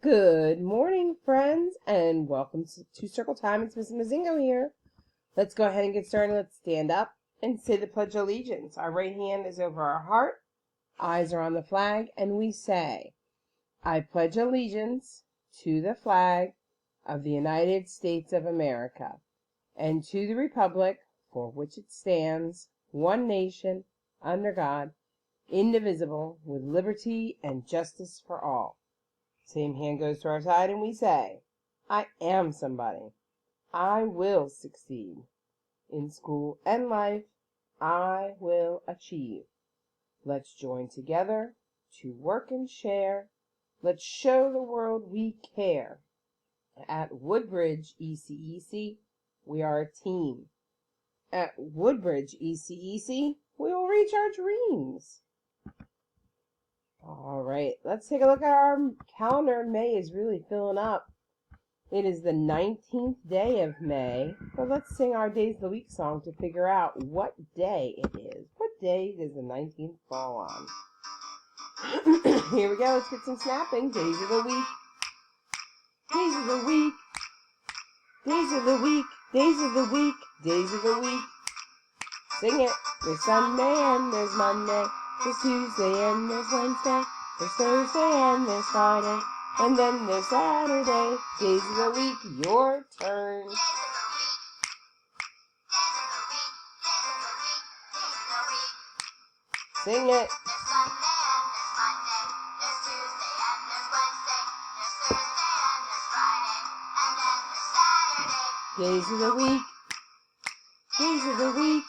Good morning, friends, and welcome to Circle Time. It's Miss Mazingo here. Let's go ahead and get started. Let's stand up and say the Pledge of Allegiance. Our right hand is over our heart, eyes are on the flag, and we say, I pledge allegiance to the flag of the United States of America and to the republic for which it stands, one nation, under God, indivisible, with liberty and justice for all. Same hand goes to our side and we say, I am somebody. I will succeed. In school and life, I will achieve. Let's join together to work and share. Let's show the world we care. At Woodbridge ECEC, we are a team. At Woodbridge ECEC, we will reach our dreams. All right, let's take a look at our calendar. May is really filling up. It is the 19th day of May, but let's sing our Days of the Week song to figure out what day it is. What day does the 19th fall on? Here we go, let's get some snapping. Days of the week. Days of the week. Days of the week. Days of the week. Days of the week. Sing it. There's Sunday and there's Monday. There's Tuesday and there's Wednesday. There's Thursday and there's Friday. And then there's Saturday. Days of the week, your turn. Sing it. Days of the week. Days of the week.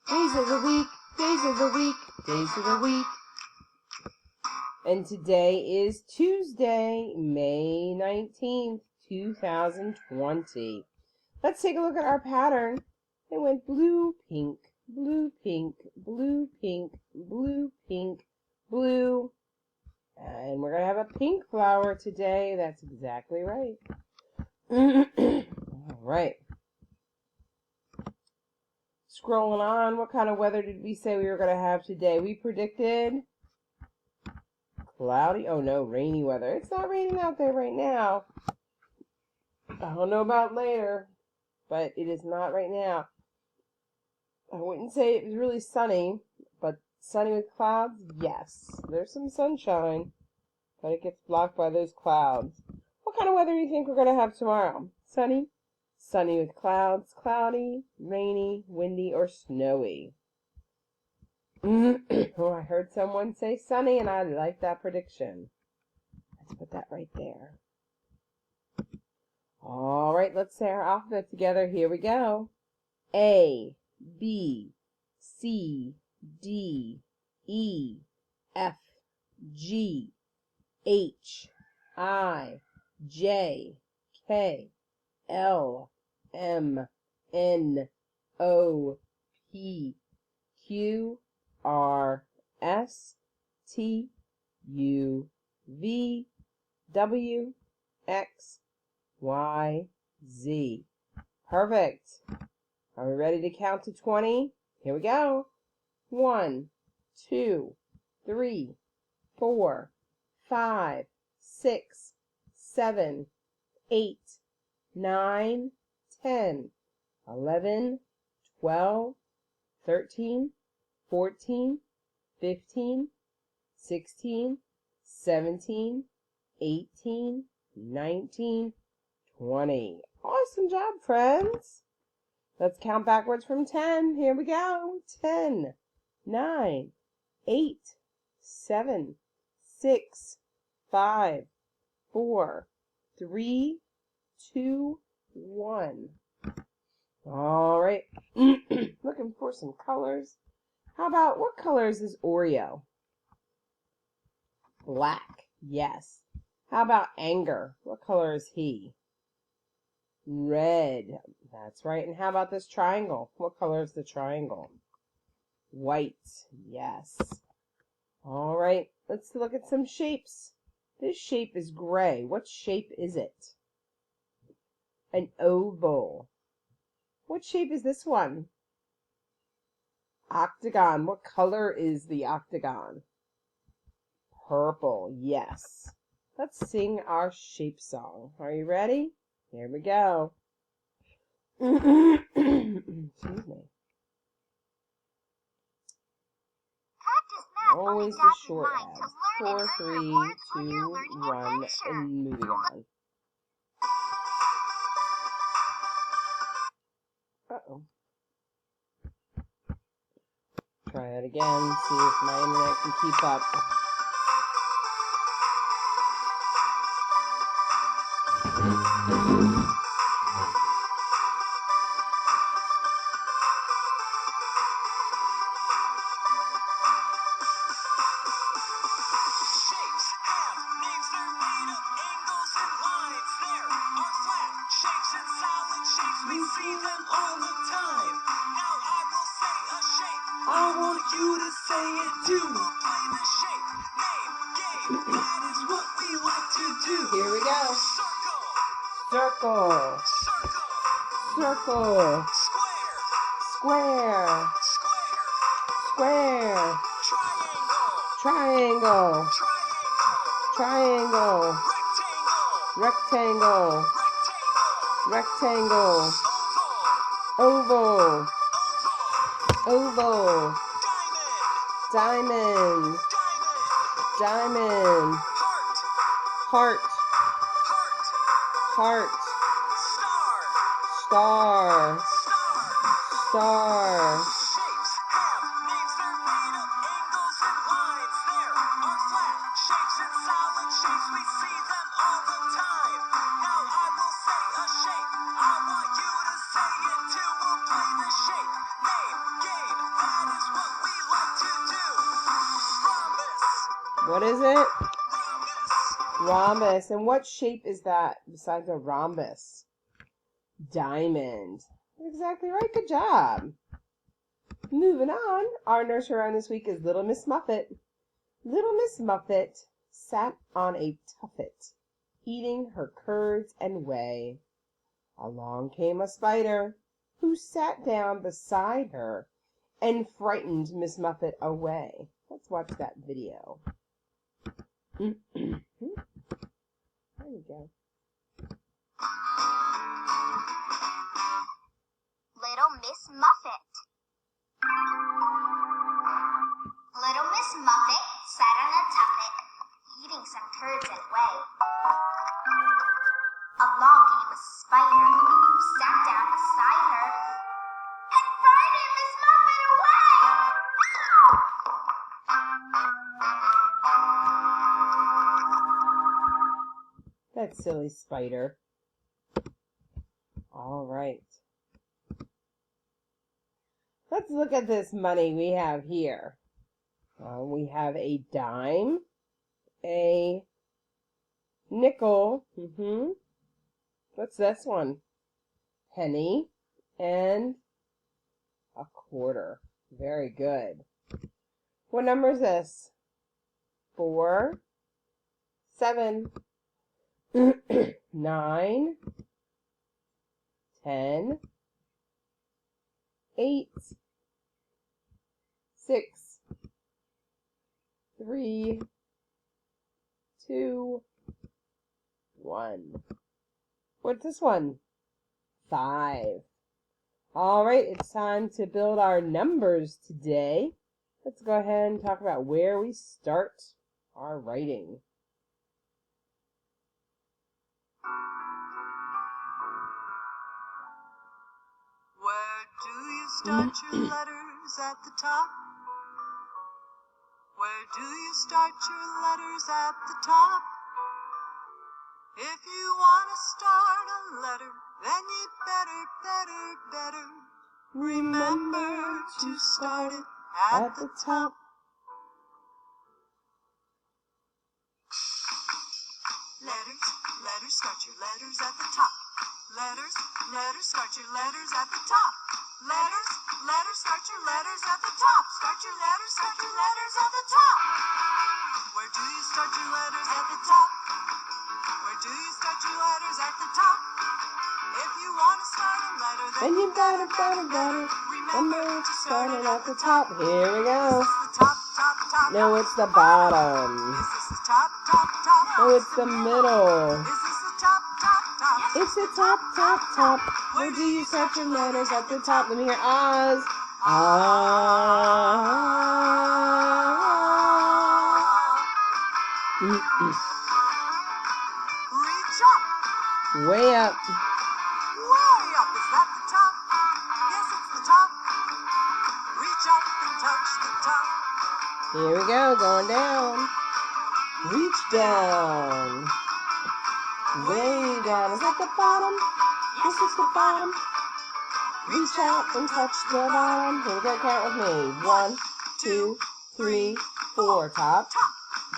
Days of the week. Days of the week. Days of the week. And today is Tuesday, May 19th, 2020. Let's take a look at our pattern. It went blue, pink, blue, pink, blue, pink, blue, pink, blue. And we're going to have a pink flower today. That's exactly right. All right. Scrolling on, what kind of weather did we say we were going to have today? We predicted cloudy. Oh no, rainy weather. It's not raining out there right now. I don't know about later, but it is not right now. I wouldn't say it was really sunny, but sunny with clouds, yes. There's some sunshine, but it gets blocked by those clouds. What kind of weather do you think we're going to have tomorrow? Sunny? Sunny with clouds, cloudy, rainy, windy, or snowy? Oh, I heard someone say sunny, and I like that prediction. Let's put that right there. All right, let's say our alphabet together. Here we go. A, B, C, D, E, F, G, H, I, J, K, L, M, N, O, P, Q, R, S, T, U, V, W, X, Y, Z. Perfect. Are we ready to count to 20? Here we go. 1, 2, 3, 4, 5, 6, 7, 8, 9, 10, 11, 12, 13, 14, 15, 16, 17, 18, 19, 20. Awesome job, friends. Let's count backwards from 10. Here we go. 10, 9, 8, 7, 6, 5, 4, 3, 2, 1. All right. Looking for some colors. How about, what colors is Oreo? Black. Yes. How about anger? What color is he? Red. That's right. And how about this triangle? What color is the triangle? White. Yes. All right. Let's look at some shapes. This shape is gray. What shape is it? An oval. What shape is this one? Octagon. What color is the octagon? Purple. Yes. Let's sing our shape song. Are you ready? Here we go. Excuse me. Always the short abs. 4, 3, 2, 1, and moving on. Uh-oh. Try that again, see if my internet can keep up. Here we go. Circle. Circle. Square. Square. Triangle. Triangle. Rectangle. Rectangle. Oval. Oval. Diamond. Diamond. Heart. Heart. Star. Star. Shapes have names, they're made of angles and lines. There are flat shapes and solid shapes, we see them all the time. Now I will say a shape, I want you to say it too. We'll play the shape, name, game, that is what we like to do. Rhombus. What is it? Rhombus. Rhombus. And what shape is that besides a rhombus? Diamond. Exactly right. Good job. Moving on. Our nursery rhyme this week is Little Miss Muffet. Little Miss Muffet sat on a tuffet, eating her curds and whey. Along came a spider, who sat down beside her and frightened Miss Muffet away. Let's watch that video. There you go. Little Miss Muffet. Little Miss Muffet sat on a tuffet, eating some curds and whey. Along came a spider, who sat down beside her and frightened Miss Muffet away. That silly spider. All right. Let's look at this money we have here. We have a dime, a nickel. What's this one? Penny and a quarter. Very good. What number is this? 4, 7, 9, 10, 8, 6, 3, 2, 1. What's this one? 5. All right, it's time to build our numbers today. Let's go ahead and talk about where we start our writing. Where do you start your letters at the top? Where do you start your letters at the top? If you want to start a letter, then you'd better remember to start it at the top. Letters, start your letters at the top. Letters, start your letters at the top. Letters, start your letters at the top. Start your letters at the top. Where do you start your letters at the top? Where do you start your letters at the top? If you want to start a letter, then And you better remember to start it at the top. Here we go. Is this the top? No, it's the bottom. Is this the top? Oh, it's the middle. Is this the top, top, top? It's the top, top, top. Where do you start your letters at the top? Let me hear Oz. Reach up, Way up. way up. Is that the top? Yes, it's the top. Reach up and touch the top. Here we go, going down. Reach down. Way down. Is that the bottom? This is the bottom. Reach out and touch the bottom. Here we go, count with me. 1, 2, 3, 4. Top, Top,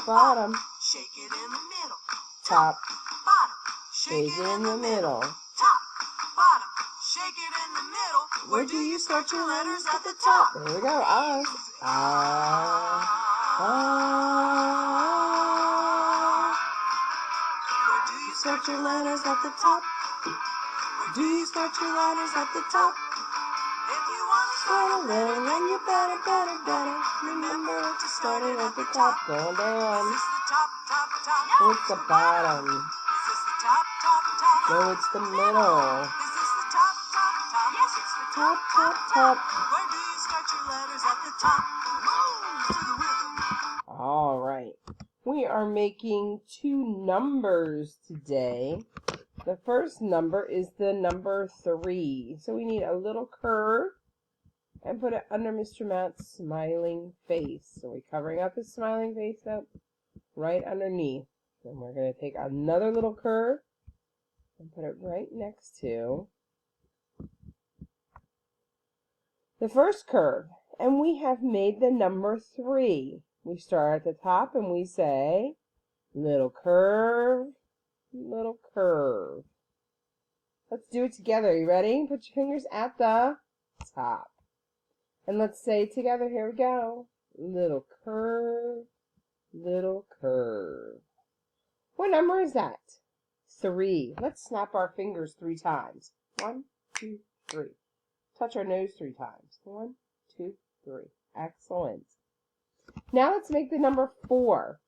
bottom, shake it in the middle. top, Bottom, shake it in the middle. Top, bottom, shake it in the middle. Where do you start your letters at the top? Here we go, Oz. Ah, ah. Where do you Start your letters at the top. Where do you start your letters at the top? If you want to Start a letter, then you better remember to start it at the top. Going Is down. this the top, top, top? Oh, it's the bottom. Is this the top, top, top? No, it's the middle. Is this the top, top, top? Yes, it's the Top, top, top. Where do you start your letters at the top? Move to the rhythm. All right. We are making 2 numbers today. The first number is the number 3. So we need a little curve and put it under Mr. Matt's smiling face. So we're covering up his smiling face up right underneath. Then we're going to take another little curve and put it right next to the first curve. And we have made the number 3. We start at the top and we say, little curve, little curve. Let's do it together. You ready? Put your fingers at the top. And let's say it together. Here we go. Little curve, little curve. What number is that? 3. Let's snap our fingers 3 times. 1, 2, 3. Touch our nose 3 times. 1, 2, 3. Excellent. Now let's make the number 4.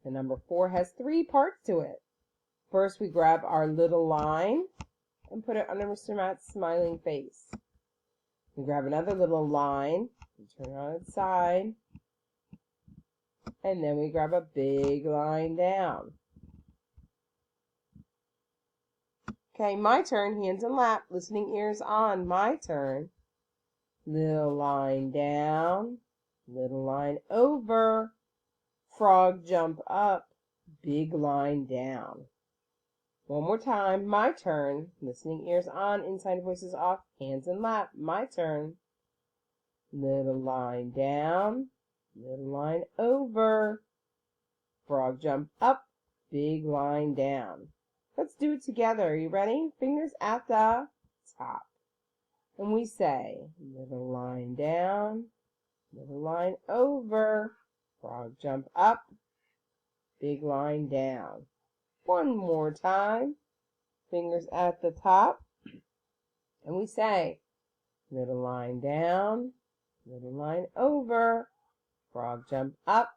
The number 4 has 3 parts to it. First, we grab our little line and put it under Mr. Matt's smiling face. We grab another little line and turn it on its side. And then we grab a big line down. Okay, my turn, hands in lap, listening ears on. My turn. Little line down, little line over, frog jump up, big line down. One more time, my turn, listening ears on, inside voices off, hands in lap. My turn. Little line down, little line over, frog jump up, big line down. Let's do it together. Are you ready? Fingers at the top. And we say, little line down, little line over, frog jump up, big line down. One more time. Fingers at the top. And we say, little line down, little line over, frog jump up,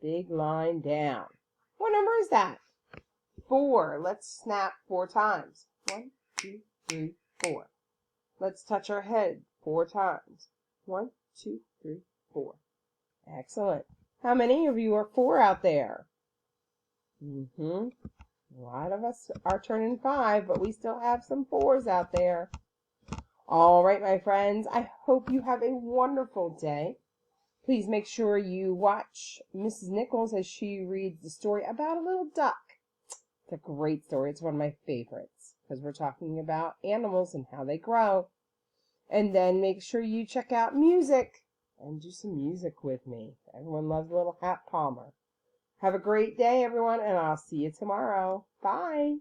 big line down. What number is that? 4. Let's snap 4 times. 1, 2, 3, 4. Let's touch our head 4 times. 1, 2, 3, 4. Excellent. How many of you are 4 out there? A lot of us are turning 5, but we still have some 4s out there. All right, my friends, I hope you have a wonderful day. Please make sure you watch Mrs. Nichols as she reads the story about a little duck. It's a great story. It's one of my favorites because we're talking about animals and how they grow. And then make sure you check out music and do some music with me. Everyone loves Little Hat Palmer. Have a great day, everyone, and I'll see you tomorrow. Bye.